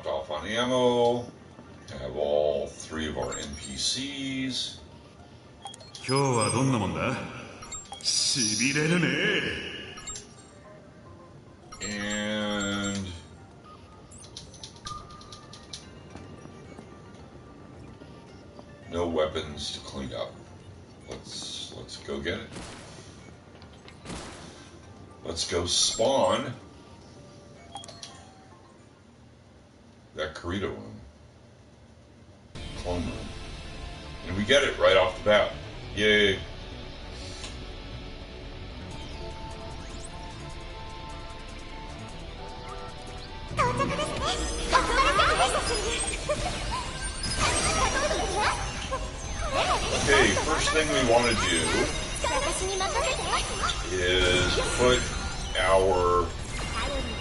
off on ammo. Have all 3 of our NPCs. And no weapons to clean up. Let's go get it. Let's go spawn that Kirito room. Clone room. And we get it right off the bat. Yay. Okay, first thing we want to do is put our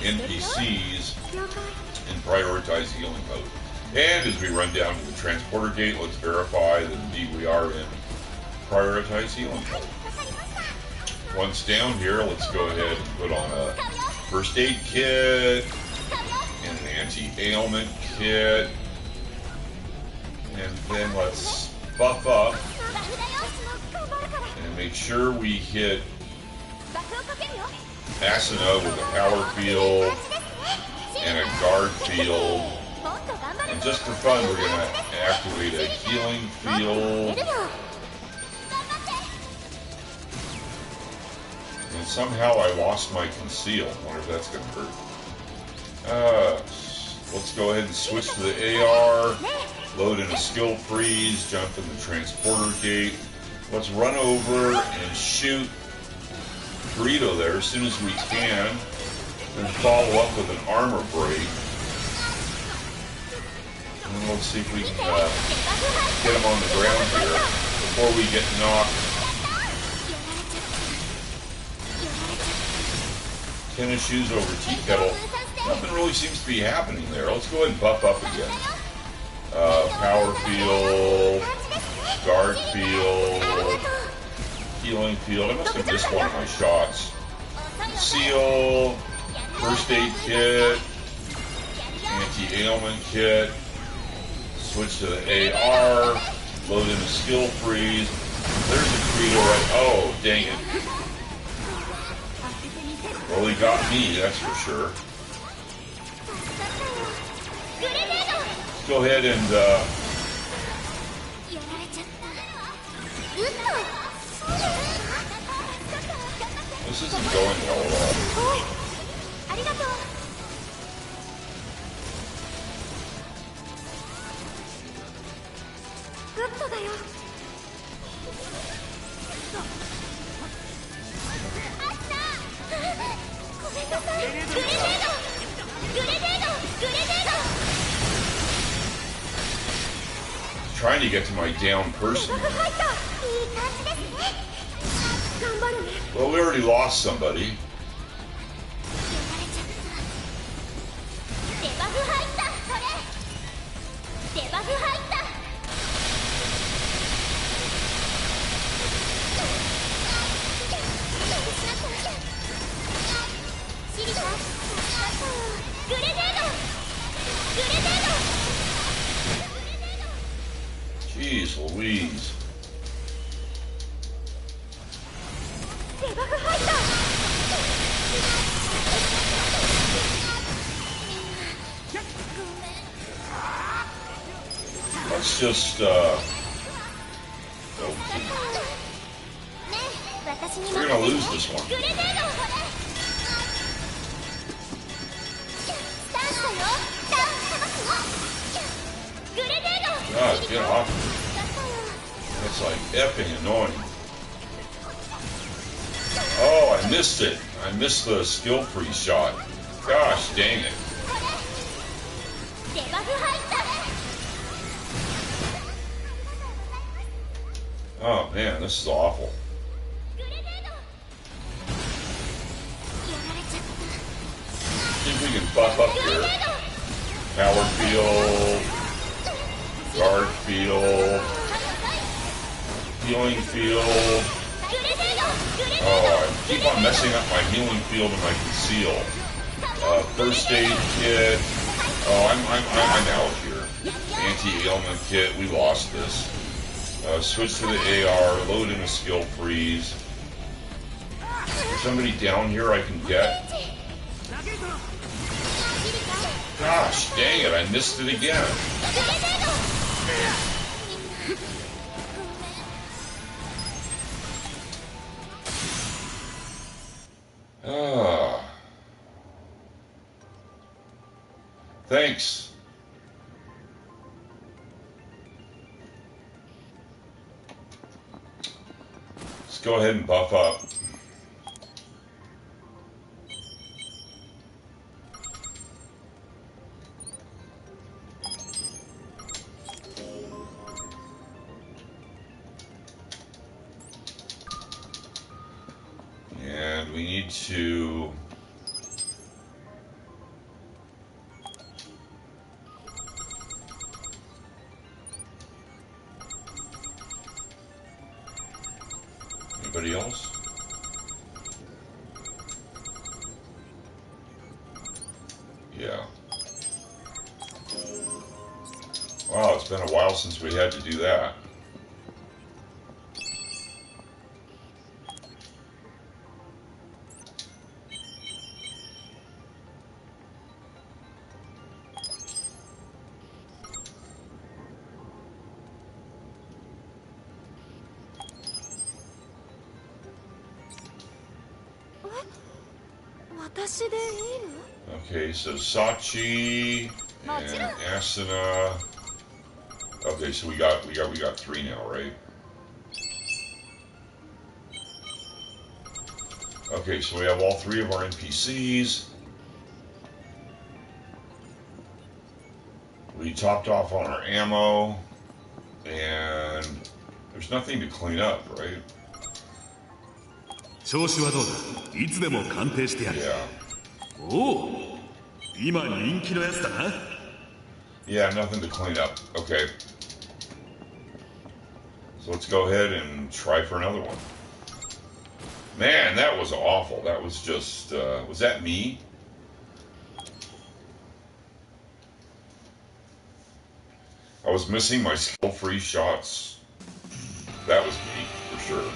NPCs in prioritize healing mode. And as we run down to the transporter gate, let's verify that indeed we are in prioritize healing mode. Once down here, let's go ahead and put on a first aid kit and an anti-ailment kit. And then let's buff up and make sure we hit Asuna with a power field and a guard field. And just for fun, we're going to activate a healing field. And somehow I lost my conceal. I wonder if that's going to hurt. Let's go ahead and switch to the AR. Load in a skill freeze. Jump in the transporter gate. Let's run over and shoot Kirito there as soon as we can. Then follow up with an armor break. And then let's see if we can get him on the ground here before we get knocked. Tennis shoes over tea kettle. Nothing really seems to be happening there. Let's go ahead and buff up again. Power field, guard field, healing field. I must have missed one of my shots. Seal, first aid kit, anti-ailment kit. Switch to the AR, load in a skill freeze. There's a Kirito right. Oh, dang it. Well, he got me, that's for sure. Let's go ahead and this isn't going well at all. Trying to get to my down person. Well, we already lost somebody. Jeez Louise. Let's just, we're gonna lose this one. God, get off me. That's like effing annoying. Oh, I missed it. I missed the skill freeze shot. Gosh, dang it. Oh man, this is awful. See if we can buff up here. Power field, guard field, healing field. Oh, I keep on messing up my healing field and my conceal. First aid kit, Oh, I'm out here. Anti-ailment kit. We lost this. Switch to the AR. Load in a skill freeze. Is somebody down here I can get? Gosh, dang it! I missed it again. Thanks. Let's go ahead and buff up. And we need to... Anybody else? Yeah. Wow, it's been a while since we had to do that. Okay, so Sachi and Asuna. Okay, so we got 3 now, right? Okay, so we have all 3 of our NPCs. We topped off on our ammo, and there's nothing to clean up, right? Yeah. Yeah, nothing to clean up. Okay. So let's go ahead and try for another one. Man, that was awful. That was just, was that me? I was missing my skill-free shots. That was me, for sure.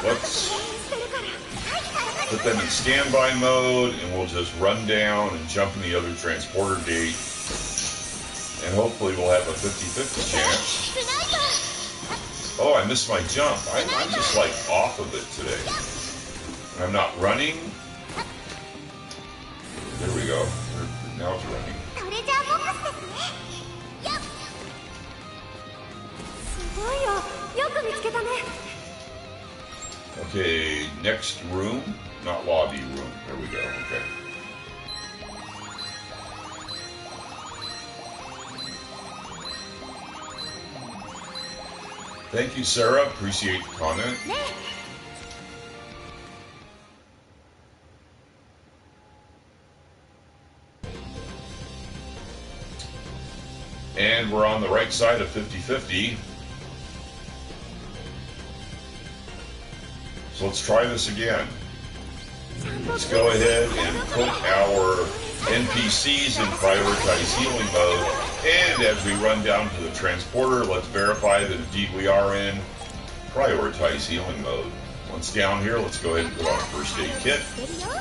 Let's put them in standby mode, and we'll just run down and jump in the other transporter gate, and hopefully we'll have a 50-50 chance. Oh, I missed my jump. I'm just like off of it today. And I'm not running. There we go. Now it's running. Okay, next room, not lobby room. There we go, okay. Thank you, Sarah. Appreciate the comment. And we're on the right side of 50-50. So let's try this again. Let's go ahead and put our NPCs in prioritize healing mode. And as we run down to the transporter, let's verify that indeed we are in prioritize healing mode. Once down here, let's go ahead and put on a first aid kit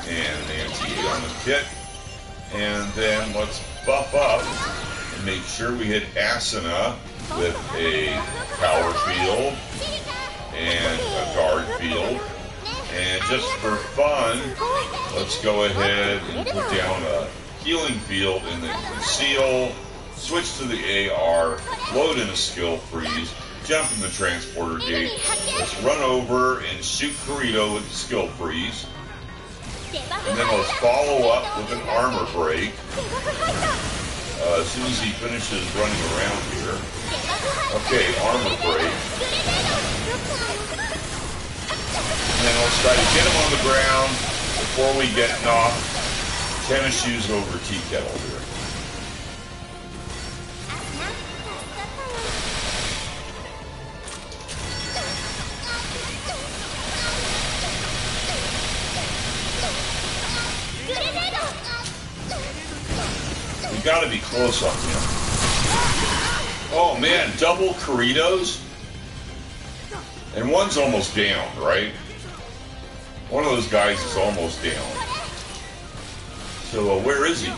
and an anti-ailment kit. And then let's buff up and make sure we hit Asuna with a power field and a guard field. And just for fun, let's go ahead and put down a healing field and then conceal, switch to the AR, load in a skill freeze, jump in the transporter gate. Let's run over and shoot Kirito with the skill freeze. And then let's follow up with an armor break as soon as he finishes running around here. Okay, armor break. And then let's try to get him on the ground before we get knocked tennis shoes over tea kettle here. You got to be close on him. Oh man, double Kiritos? And one's almost down, right? One of those guys is almost down. So where is he?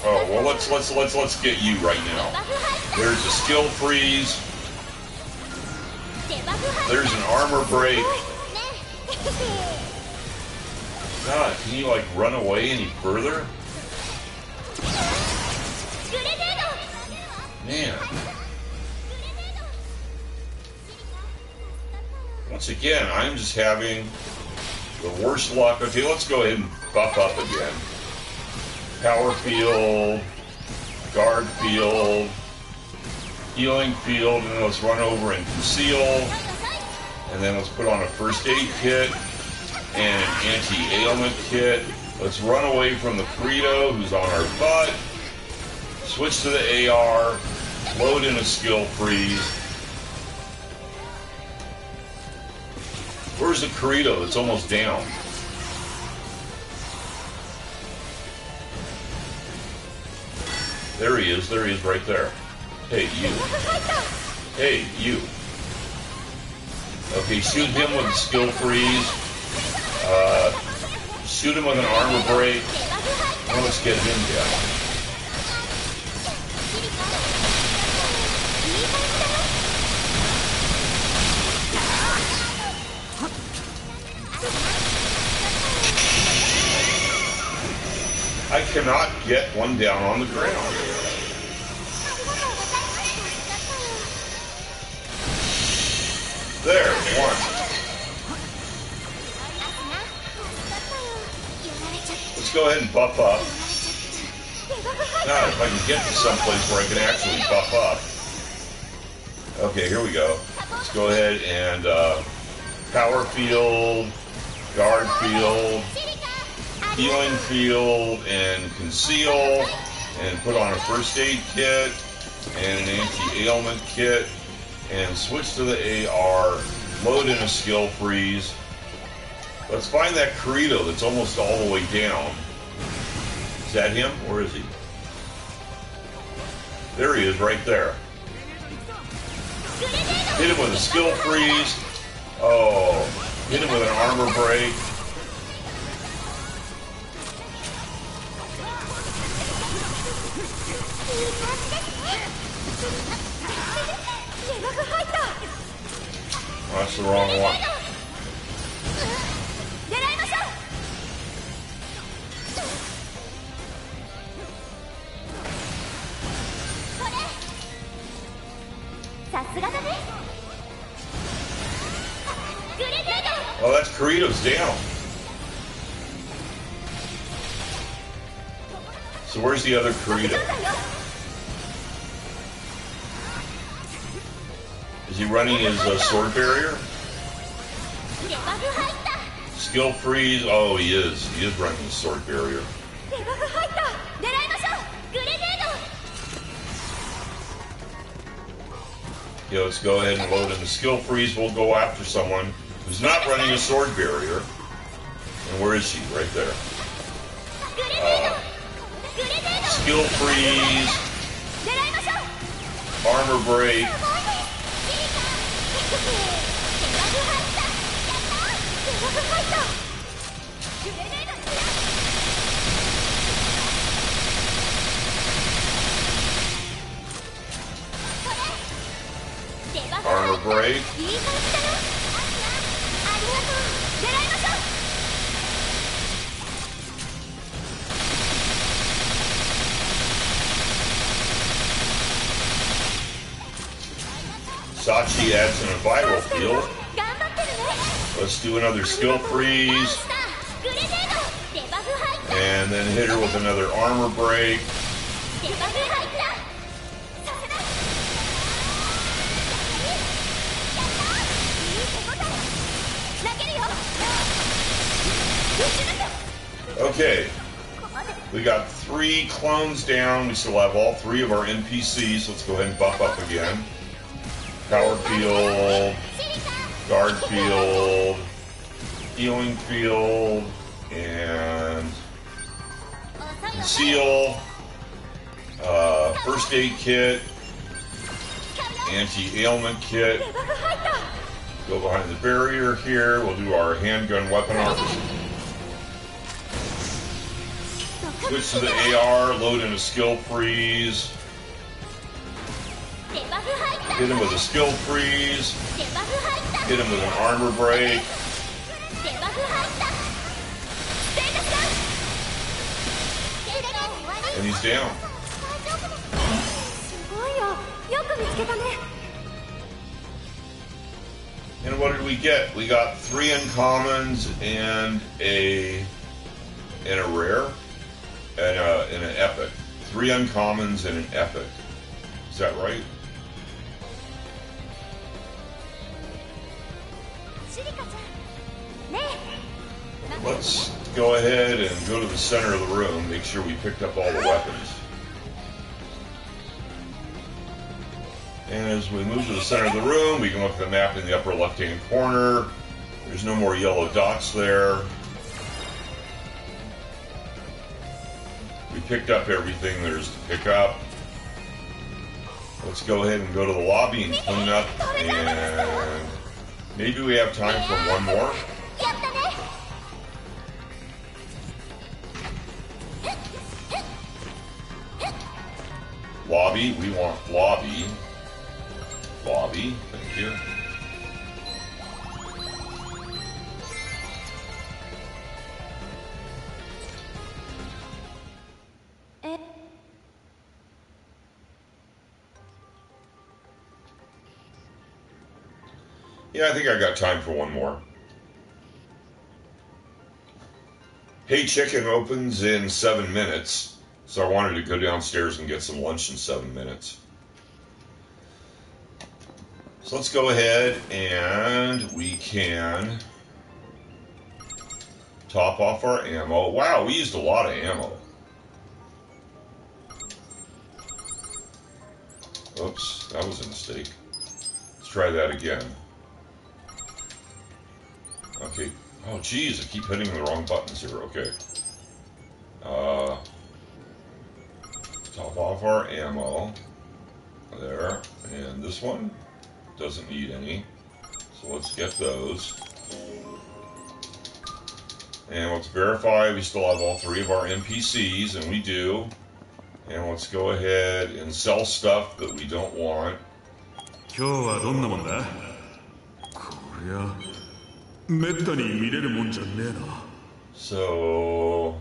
Oh well, let's get you right now. There's a skill freeze. There's an armor break. God, can you like run away any further? Man. Once again, I'm just having the worst luck. Okay, let's go ahead and buff up again. Power field, guard field, healing field, and then let's run over and conceal. And then let's put on a first aid kit and an anti-ailment kit. Let's run away from the Kirito who's on our butt. Switch to the AR, load in a skill freeze. Where's the Kirito that's almost down? There he is right there. Hey, you. Hey, you. Okay, shoot him with a skill freeze. Shoot him with an armor break. Now let's get him down. I cannot get one down on the ground. There, one. Let's go ahead and buff up. Now, if I can get to someplace where I can actually buff up. Okay, here we go. Let's go ahead and power field, guard field, healing field, and conceal, and put on a first aid kit and an anti-ailment kit, and switch to the AR, load in a skill freeze. Let's find that Kirito that's almost all the way down. Is that him? Where is he? There he is, right there. Hit him with a skill freeze. Oh, hit him with an armor break. Oh, that's the wrong one. Oh, that's Kirito's down. So where's the other Kirito? Is he running his sword barrier? Skill freeze. Oh, he is. He is running his sword barrier. Okay, let's go ahead and load in the skill freeze. We'll go after someone who's not running a sword barrier. And where is she? Right there. Skill freeze. Armor break. Armor break. Sachi adds in a viral field. Let's do another skill freeze. And then hit her with another armor break. Okay. We got 3 clones down. We still have all 3 of our NPCs. Let's go ahead and buff up again. Power field, guard field, healing field, and Conceal, first aid kit, anti-ailment kit. Go behind the barrier here. We'll do our handgun weapon arms. Switch to the AR, load in a skill freeze. Hit him with a skill freeze. Hit him with an armor break. And he's down. And what did we get? We got 3 uncommons and a rare and an epic. 3 uncommons and an epic. Is that right? Let's go ahead and go to the center of the room, make sure we picked up all the weapons. And as we move to the center of the room, we can look at the map in the upper left-hand corner. There's no more yellow dots there. We picked up everything there's to pick up. Let's go ahead and go to the lobby and clean up, and maybe we have time for one more. Lobby, we want lobby. Lobby, thank you. Yeah, I think I got time for one more. Hey Chicken opens in 7 minutes, so I wanted to go downstairs and get some lunch in 7 minutes. So let's go ahead and we can top off our ammo. Wow, we used a lot of ammo. Oops, that was a mistake. Let's try that again. Okay. Oh, geez, I keep hitting the wrong buttons here. Okay. Top off our ammo. There. And this one doesn't need any. So let's get those. And let's verify we still have all 3 of our NPCs, and we do. And let's go ahead and sell stuff that we don't want. So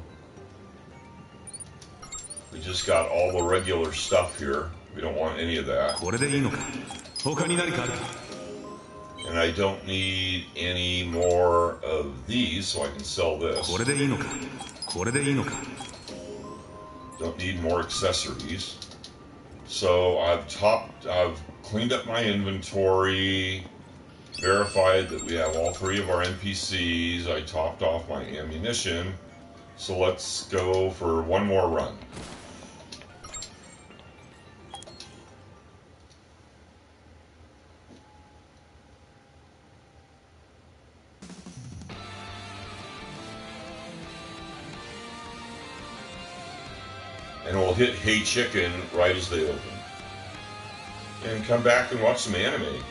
we just got all the regular stuff here. We don't want any of that. And I don't need any more of these, so I can sell this. Don't need more accessories. So I've cleaned up my inventory, verified that we have all 3 of our NPCs. I topped off my ammunition. So let's go for one more run. And we'll hit Hey Chicken right as they open. And come back and watch some anime.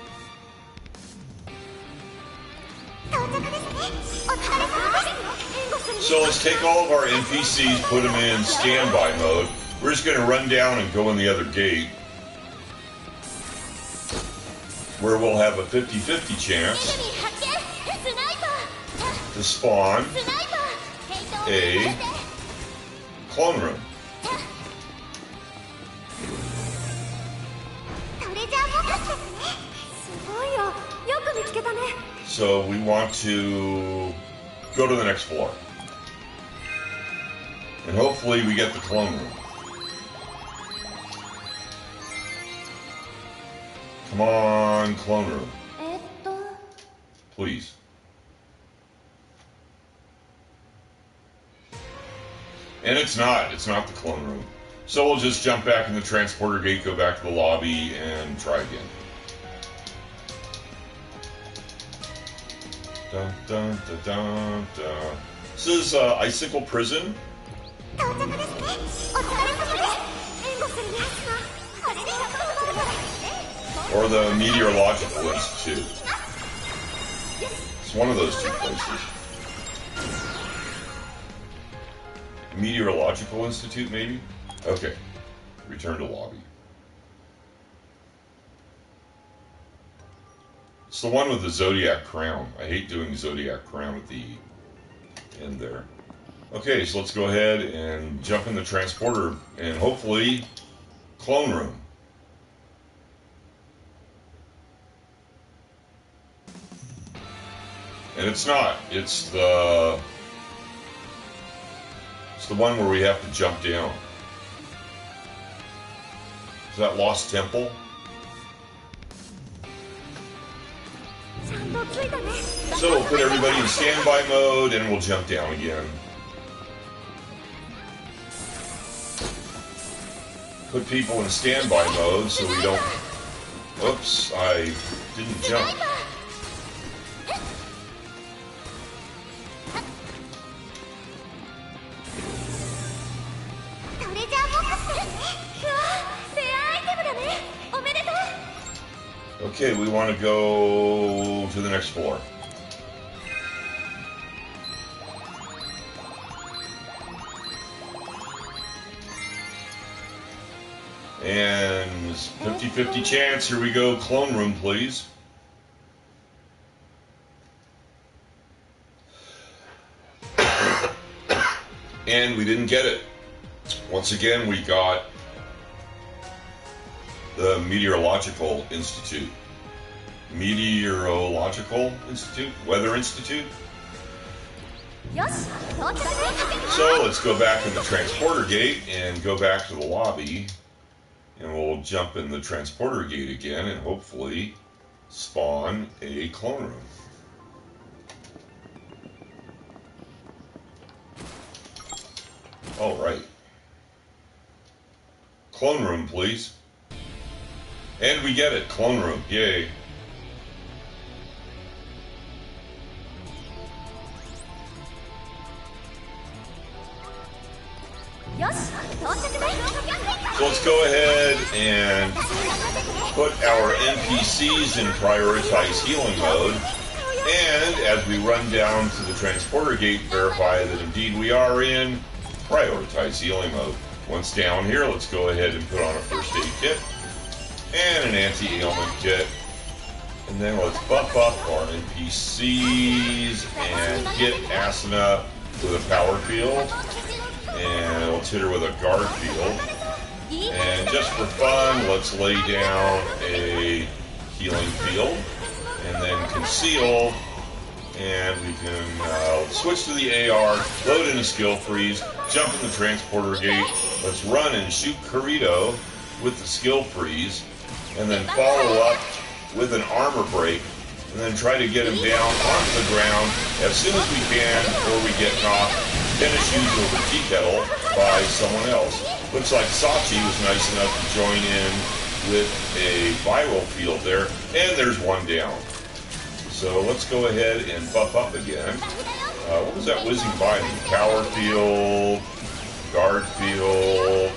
So let's take all of our NPCs, put them in standby mode. We're just going to run down and go in the other gate, where we'll have a 50-50 chance to spawn a clone room. So we want to go to the next floor. And hopefully we get the clone room. Come on, clone room. Please. And it's not the clone room. So we'll just jump back in the transporter gate, go back to the lobby, and try again. Dun, dun, dun, dun, dun. This is Icicle Prison. Or the Meteorological Institute. It's one of those two places. Meteorological Institute, maybe? Okay. Return to lobby. It's the one with the Zodiac Crown. I hate doing Zodiac Crown at the end there. Okay, so let's go ahead and jump in the transporter and hopefully clone room. And it's not. It's the one where we have to jump down. Is that Lost Temple? So we'll put everybody in standby mode and we'll jump down again. Put people in standby mode so we don't... Oops, I didn't jump. Okay, we want to go to the next floor. And 50-50 chance. Here we go. Clone room, please. And we didn't get it. Once again, we got the Meteorological Institute. Meteorological Institute? Weather Institute? So let's go back in the transporter gate and go back to the lobby. And we'll jump in the transporter gate again and hopefully spawn a clone room. All right. Clone room, please. And we get it. Clone room. Yay. So let's go ahead and put our NPCs in prioritize healing mode. And as we run down to the transporter gate, verify that indeed we are in prioritize healing mode. Once down here, let's go ahead and put on a first aid kit and an anti-ailment kit. And then let's buff up our NPCs and hit Asuna with a power field. And let's hit her with a guard field. And just for fun, let's lay down a healing field. And then conceal. And we can switch to the AR, load in a skill freeze, jump in the transporter gate. Let's run and shoot Kirito with the skill freeze. And then follow up with an armor break. And then try to get him down onto the ground as soon as we can before we get knocked. Finish use over tea kettle by someone else. Looks like Sachi was nice enough to join in with a viral field there. And there's one down. So let's go ahead and buff up again. What was that whizzing by me? Power field, guard field,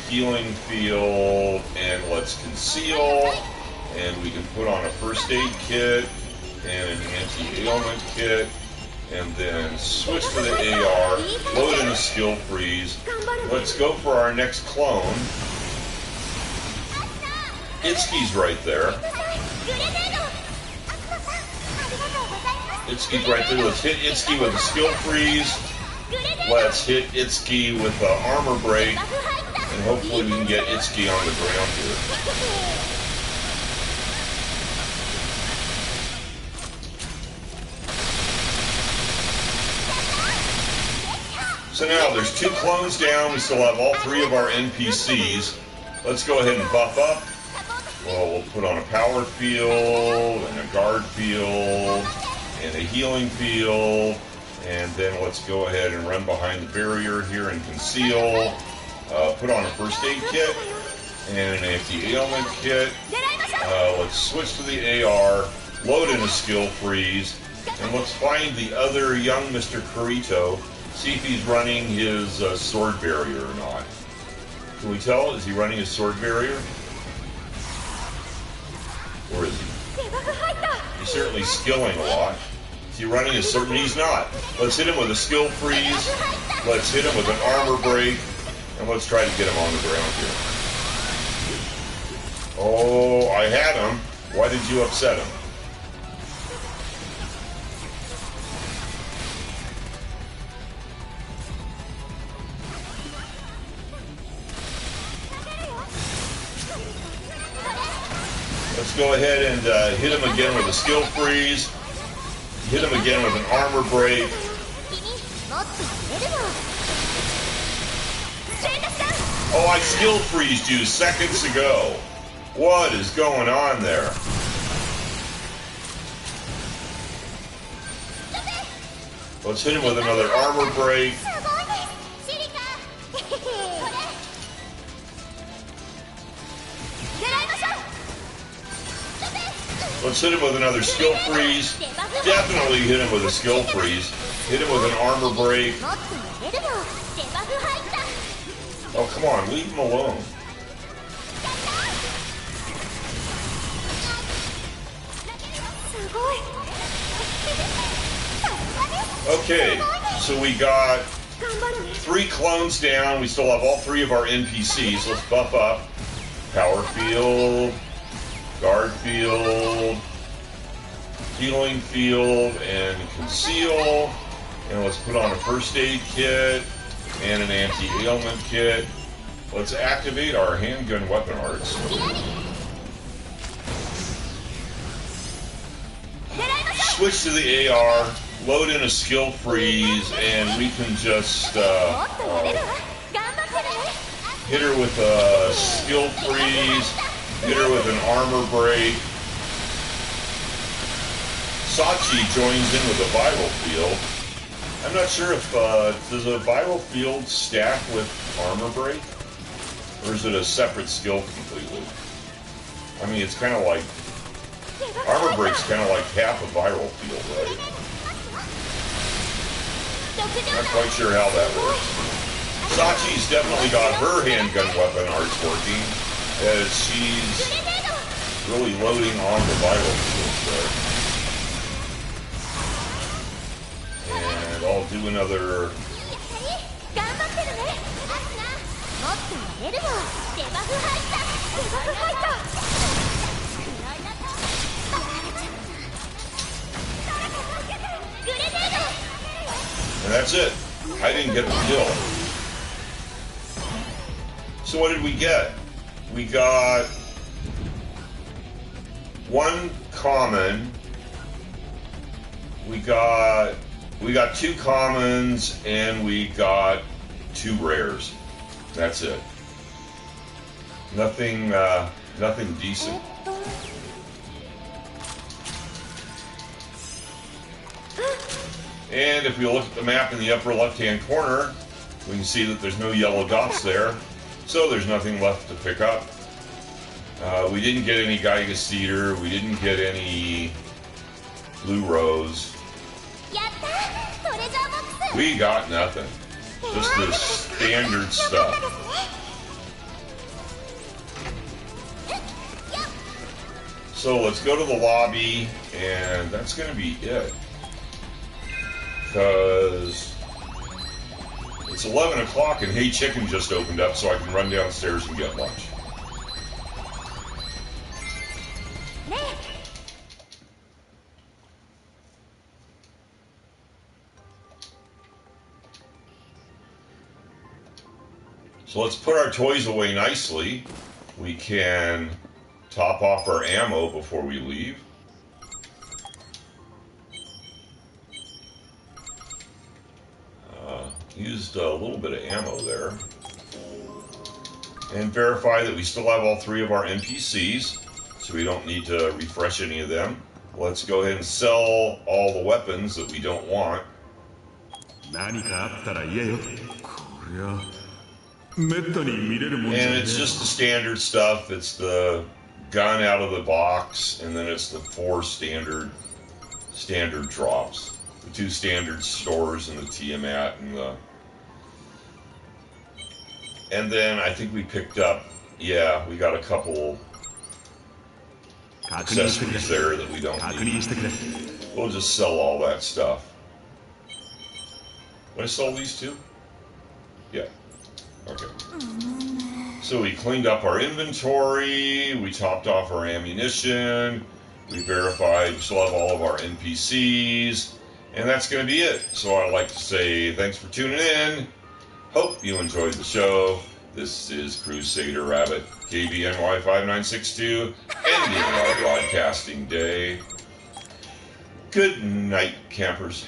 healing field, and let's conceal. And we can put on a first aid kit and an anti-ailment kit. And then switch to the AR, load in a skill freeze. Let's go for our next clone. Itsuki's right there. Itsuki's right there. Let's hit Itsuki with a skill freeze. Let's hit Itsuki with the armor break. And hopefully we can get Itsuki on the ground here. So now there's 2 clones down. We still have all 3 of our NPCs. Let's go ahead and buff up. Well, we'll put on a power field and a guard field and a healing field. And then let's go ahead and run behind the barrier here and conceal. Put on a first aid kit and an anti-ailment kit. Let's switch to the AR, load in a skill freeze, and let's find the other young Mr. Kirito. See if he's running his sword barrier or not. Can we tell? Is he running his sword barrier? Or is he? He's certainly skilling a lot. Is he running a certain? He's not. Let's hit him with a skill freeze. Let's hit him with an armor break. And let's try to get him on the ground here. Oh, I had him. Why did you upset him? Let's go ahead and hit him again with a skill freeze. Hit him again with an armor break. Oh, I skill freezed you seconds ago. What is going on there? Let's hit him with another armor break. Let's hit him with another skill freeze. Definitely hit him with a skill freeze. Hit him with an armor break. Oh, come on, leave him alone. Okay, so we got 3 clones down. We still have all 3 of our NPCs. Let's buff up. Power field, guard field, healing field, and conceal. And let's put on a first aid kit and an anti-ailment kit. Let's activate our handgun weapon arts. Switch to the AR, load in a skill freeze, and we can just hit her with a skill freeze, hit her with an armor break. Sachi joins in with a vital field. I'm not sure if, does a vital field stack with armor break? Or is it a separate skill completely? I mean, it's kind of like, armor break's kind of like half a viral field, right? Not quite sure how that works. Sachi's definitely got her handgun weapon arts working, as she's really loading on the viral field there. And I'll do another... And that's it. I didn't get the kill. So what did we get? We got 1 common. We got 2 commons, and we got 2 rares. That's it. Nothing decent. And if we look at the map in the upper left-hand corner, we can see that there's no yellow dots there, so there's nothing left to pick up. We didn't get any Geiga Cedar, we didn't get any Blue Rose. We got nothing. Just the standard stuff. So let's go to the lobby, and that's going to be it. Because it's 11 o'clock and Hey Chicken just opened up, so I can run downstairs and get lunch. So let's put our toys away nicely. We can top off our ammo before we leave. Used a little bit of ammo there. And verify that we still have all 3 of our NPCs, so we don't need to refresh any of them. Let's go ahead and sell all the weapons that we don't want. And it's just the standard stuff. It's the gun out of the box, and then it's the 4 standard drops. The 2 standard stores and the Tiamat and then I think we picked up, yeah, we got a couple accessories there that we don't need. We'll just sell all that stuff. Did I sell these too? Yeah. Okay. So we cleaned up our inventory, we topped off our ammunition, we verified we still have all of our NPCs, and that's going to be it. So I'd like to say thanks for tuning in. Hope you enjoyed the show. This is Crusader Rabbit, KBNY5962, ending our broadcasting day. Good night, campers.